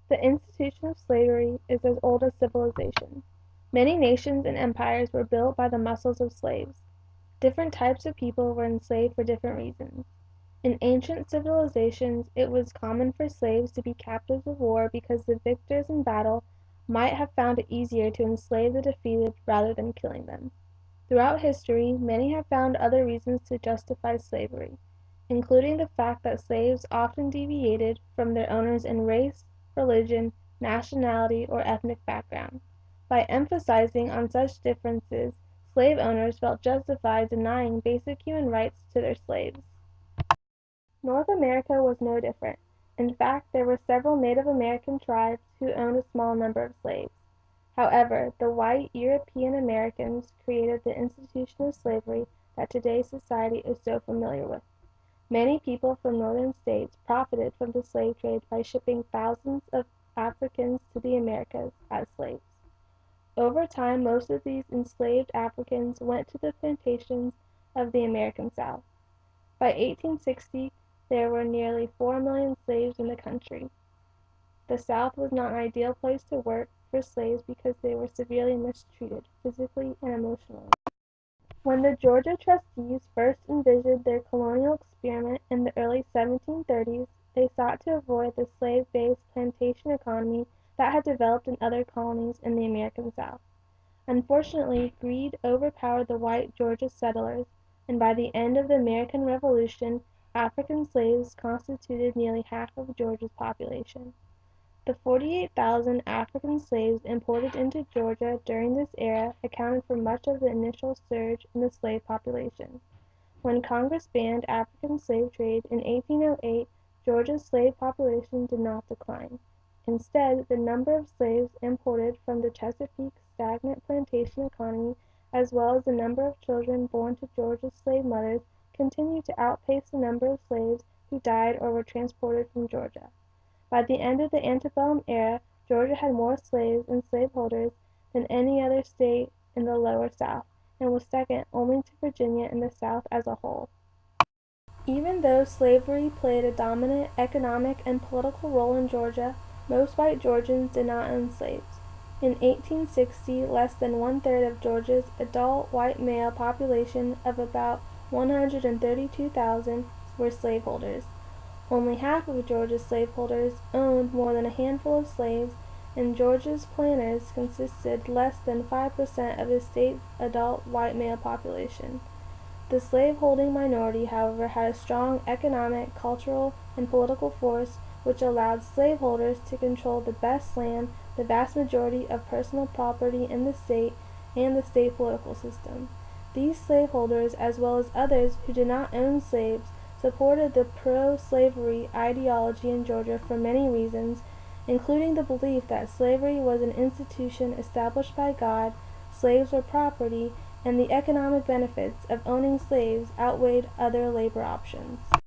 The institution of slavery is as old as civilization. Many nations and empires were built by the muscles of slaves. Different types of people were enslaved for different reasons. In ancient civilizations it was common for slaves to be captives of war because the victors in battle might have found it easier to enslave the defeated rather than killing them. Throughout history, many have found other reasons to justify slavery, including the fact that slaves often deviated from their owners in race, religion, nationality, or ethnic background. By emphasizing on such differences, slave owners felt justified denying basic human rights to their slaves. North America was no different. In fact, there were several Native American tribes who owned a small number of slaves. However, the white European Americans created the institution of slavery that today's society is so familiar with. Many people from northern states profited from the slave trade by shipping thousands of Africans to the Americas as slaves. Over time, most of these enslaved Africans went to the plantations of the American South. By 1860, there were nearly 4 million slaves in the country. The South was not an ideal place to work for slaves because they were severely mistreated, physically and emotionally. When the Georgia trustees first envisioned their colonial experiment in the early 1730s, they sought to avoid the slave-based plantation economy that had developed in other colonies in the American South. Unfortunately, greed overpowered the white Georgia settlers, and by the end of the American Revolution, African slaves constituted nearly half of Georgia's population. The 48,000 African slaves imported into Georgia during this era accounted for much of the initial surge in the slave population. When Congress banned African slave trade in 1808, Georgia's slave population did not decline. Instead, the number of slaves imported from the Chesapeake's stagnant plantation economy, as well as the number of children born to Georgia's slave mothers, continued to outpace the number of slaves who died or were transported from Georgia. By the end of the antebellum era, Georgia had more slaves and slaveholders than any other state in the lower South, and was second only to Virginia in the South as a whole. Even though slavery played a dominant economic and political role in Georgia, most white Georgians did not own slaves. In 1860, less than one-third of Georgia's adult white male population of about 132,000 were slaveholders. Only half of Georgia's slaveholders owned more than a handful of slaves, and Georgia's planters consisted less than 5% of the state's adult white male population. The slaveholding minority, however, had a strong economic, cultural, and political force which allowed slaveholders to control the best land, the vast majority of personal property in the state, and the state political system. These slaveholders, as well as others who did not own slaves, supported the pro-slavery ideology in Georgia for many reasons, including the belief that slavery was an institution established by God, slaves were property, and the economic benefits of owning slaves outweighed other labor options.